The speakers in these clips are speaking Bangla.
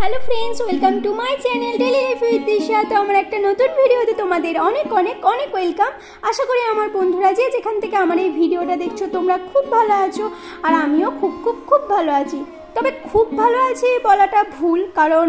Hello friends, welcome to my channel daily life with Disha. তো আমার একটা নতুন ভিডিওতে তোমাদের অনেক অনেক অনেক ওয়েলকাম। আশা করি আমার বন্ধুরা যে যেখান থেকে আমার এই ভিডিওটা দেখছো তোমরা খুব ভালো আছো, আর আমিও খুব খুব খুব ভালো আছি। তবে খুব ভালো আছি বলাটা ভুল, কারণ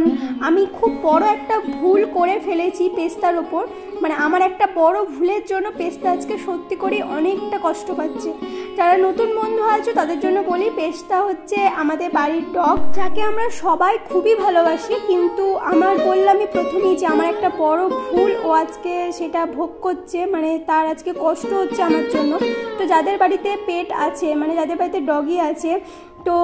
আমি খুব বড় একটা ভুল করে ফেলেছি পেস্তার ওপর। মানে আমার একটা বড় ভুলের জন্য পেস্তা আজকে সত্যি করে অনেকটা কষ্ট পাচ্ছে। যারা নতুন বন্ধু আছো তাদের জন্য বলি, পেস্তা হচ্ছে আমাদের বাড়ির ডগ, যাকে আমরা সবাই খুবই ভালোবাসি। কিন্তু আমার বললামই প্রথমেই যে আমার একটা বড় ভুল ও আজকে সেটা ভোগ করছে, মানে তার আজকে কষ্ট হচ্ছে আমার জন্য। তো যাদের বাড়িতে পেট আছে, মানে যাদের বাড়িতে ডগি আছে, তো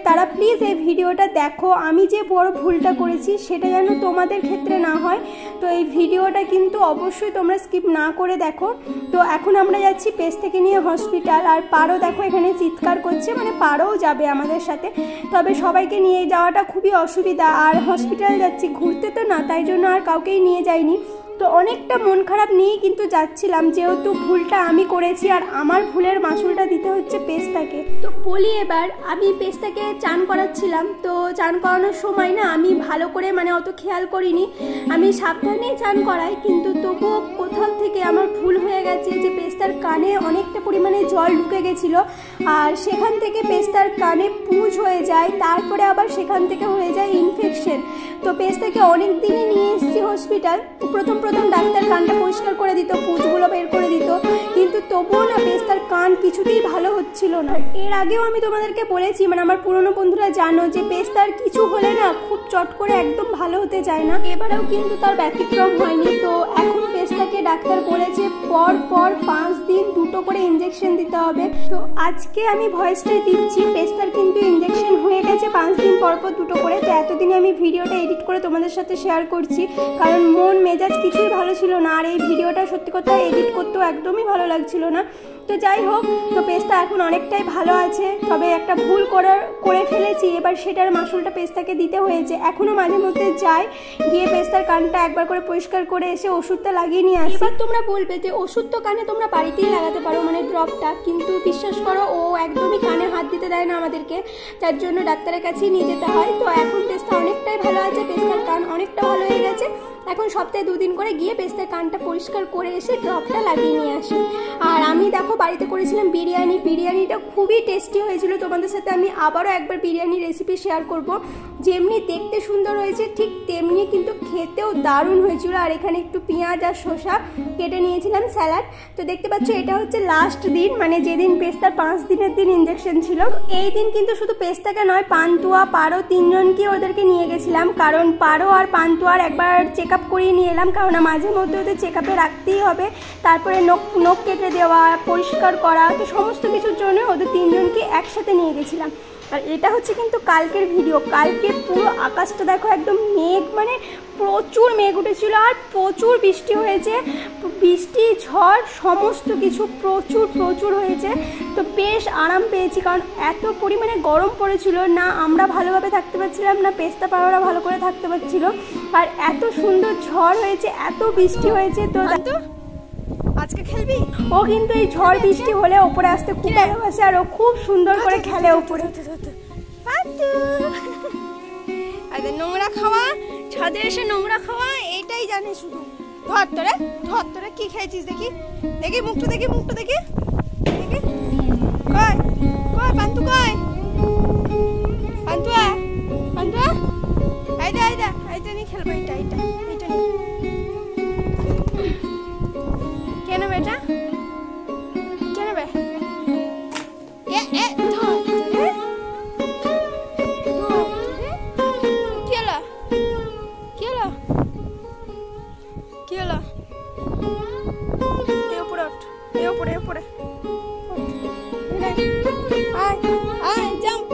তারা প্লিজ এই ভিডিওটা দেখো। আমি যে বড় ভুলটা করেছি সেটা যেন তোমাদের ক্ষেত্রে না হয়। তো এই ভিডিওটা কিন্তু অবশ্যই তোমরা স্কিপ না করে দেখো। তো এখন আমরা যাচ্ছি পেস্তাকে নিয়ে হসপিটাল। আর পারো দেখো এখানে চিৎকার করছে, মানে পারোও যাবে আমাদের সাথে। তবে সবাইকে নিয়ে যাওয়াটা খুবই অসুবিধা, আর হসপিটাল যাচ্ছি ঘুরতে তো না, তাই জন্য আর কাউকেই নিয়ে যাইনি। তো অনেকটা মন খারাপ নিয়েই কিন্তু যাচ্ছিলাম, যেহেতু ভুলটা আমি করেছি আর আমার ভুলের মাসুলটা দিতে হচ্ছে পেস্তাকে। তো বলি, এবার আমি পেস্তাকে চান করাচ্ছিলাম। তো চান করানোর সময় না আমি ভালো করে মানে অত খেয়াল করিনি, আমি সাবধানেই চান করাই, কিন্তু তবুও কোথাও থেকে আমার ভুল হয়ে গেছে যে পেস্তার কানে অনেকটা পরিমাণে জল ঢুকে গেছিলো, আর সেখান থেকে পেস্তার কানে পুঁজ হয়ে যায়, তারপরে আবার সেখান থেকে হয়ে যায় ইনফেকশন। তো পেস্তাকে অনেক দিনই নিয়ে এসেছি হসপিটাল। প্রথম ডাক্তার কানটা পরিষ্কার করে দিত, পুঁজগুলো বের করে দিত, কিন্তু তবুও না পেস্তার কান কিছুতেই ভালো হচ্ছিল না। এর আগেও আমি তোমাদেরকে বলেছি, মানে আমার পুরনো বন্ধুরা জানো যে পেস্তার কিছু হলে না খুব চট করে একদম ভালো হতে চায় না। এবারেও কিন্তু তার ব্যতিক্রম হয়নি। তো এখন পেস্তাকে ডাক্তার বলেছে পর 5 দিন 2টো করে ইঞ্জেকশন দিতে হবে। তো আজকে আমি ভয়েসটাই দিচ্ছি, পেস্তার কিন্তু ইঞ্জেকশন হয়ে গেছে 5 দিন পর 2টো করে। তো এতদিনে আমি ভিডিওটা এডিট করে তোমাদের সাথে শেয়ার করছি, কারণ মন মেজাজ কিছুই ভালো ছিল না, আর এই ভিডিওটা সত্যি কথা এডিট করতেও একদমই ভালো লাগছিল না। তো যাই হোক, তো পেস্তা এখন অনেকটাই ভালো আছে। তবে একটা ভুল করে ফেলেছি, এবার সেটার মাসুলটা পেস্তাকে দিতে হয়েছে। এখনও মাঝে মধ্যে যাই, গিয়ে পেস্তার কানটা একবার করে পরিষ্কার করে এসে ওষুধটা লাগিয়ে নিয়ে আসি। এবার তোমরা বলবে যে ওষুধ তো কানে তোমরা বাড়িতেই লাগাতে পারো, মানে ড্রপটা, কিন্তু বিশ্বাস করো ও একদমই কানে হাত দিতে দেয় না আমাদেরকে, যার জন্য ডাক্তারের কাছেই নিয়ে যেতে হয়। তো এখন পেস্তা অনেকটাই ভালো আছে, পেস্তার কান অনেকটা ভালো হয়ে গেছে। এখন সপ্তাহে 2 দিন করে গিয়ে পেস্তার কানটা পরিষ্কার করে এসে ড্রপটা লাগিয়ে নিয়ে আসি। আর আমি দেখো বাড়িতে করেছিলাম বিরিয়ানিটা খুবই টেস্টি হয়েছিল। তোমাদের সাথে আমি আবারও একবার বিরিয়ানির রেসিপি শেয়ার করব। যেমনি দেখতে সুন্দর হয়েছে ঠিক তেমনি কিন্তু খেতেও দারুণ হয়েছিল। আর এখানে একটু পেঁয়াজ আর শসা কেটে নিয়েছিলাম, স্যালাড। তো দেখতে পাচ্ছ এটা হচ্ছে লাস্ট দিন, মানে যেদিন পেস্তার 5 দিনের দিন ইঞ্জেকশন ছিল। এই দিন কিন্তু শুধু পেস্তাকে নয়, পান্তুয়া, পারো, 3জনকে ওদেরকে নিয়ে গেছিলাম, কারণ পারো আর পান্তুয়ার একবার চেক আপ করিয়ে নিয়ে এলাম, কারণ মাঝে মধ্যে ওদের চেক আপে রাখতেই হবে। তারপরে নখ কেটে দেওয়া, পরিষ্কার করা, তো সমস্ত কিছুর জন্য ওদের 3জনকে একসাথে নিয়ে গেছিলাম। আর এটা হচ্ছে কিন্তু কালকের ভিডিও। কালকে পুরো আকাশটা দেখো একদম মেঘ, মানে প্রচুর মেঘ উঠেছিল আর প্রচুর বৃষ্টি হয়েছে। বৃষ্টি, ঝড়, সমস্ত কিছু প্রচুর হয়েছে। তো বেশ আরাম পেয়েছি, কারণ এত পরিমাণে গরম পড়েছিল না, আমরা ভালোভাবে থাকতে পারছিলাম না, পেস্তা পাড়ারা ভালো করে থাকতে পারছিল। আর এত সুন্দর ঝড় হয়েছে, এত বৃষ্টি হয়েছে। তো আজকে খেলবি? ও কিন্তু এই ঝড় বৃষ্টি হলে ওপরে আসতে খুব ভালোবাসে, আর ও খুব সুন্দর করে খেলে ওপরে। নোংরা খাওয়া, ছাদে এসে নোংরা খাওয়া, এইটাই জানে শুধু। ধর তোরা কি খেয়েছিস দেখি, মুখটা দেখি কয় পান্তু, কয় পান্তুয়া, এইটা নিয়ে খেলবো, এইটা নিয়ে। কেন বেটা, কেন বে? কি হলো? ওপরে জাম্প।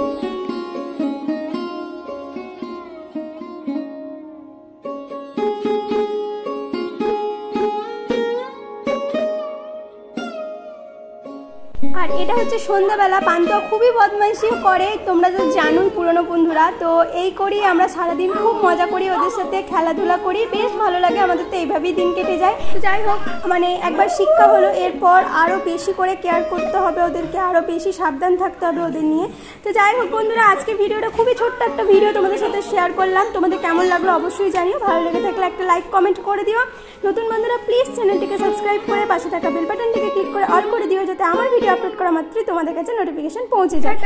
এটা হচ্ছে সন্ধ্যাবেলা। পান্তুয়া খুবই বদমাইশি করে, তোমরা তো জানোই পুরনো বন্ধুরা। তো এই করি আমরা সারাদিন খুব মজা করি, ওদের সাথে খেলাধুলা করি, বেশ ভালো লাগে আমাদের। তো এইভাবেই দিন কেটে যায়। তো যাই হোক, মানে একবার শিক্ষা হলো, এরপর আরও বেশি করে কেয়ার করতে হবে ওদেরকে, আরও বেশি সাবধান থাকতে হবে ওদের নিয়ে। তো যাই হোক বন্ধুরা, আজকে ভিডিওটা খুবই ছোট্ট একটা ভিডিও তোমাদের সাথে শেয়ার করলাম। তোমাদের কেমন লাগলো অবশ্যই জানিও, ভালো লেগে থাকলে একটা লাইক কমেন্ট করে দিও। নতুন বন্ধুরা প্লিজ চ্যানেলটিকে সাবস্ক্রাইব করে পাশে থাকা বেল বাটনটিকে ক্লিক করে অল করে দিও, যাতে আমার ভিডিও আপলোড করা মাত্রই তোমাদের কাছে নোটিফিকেশন পৌঁছে যায়।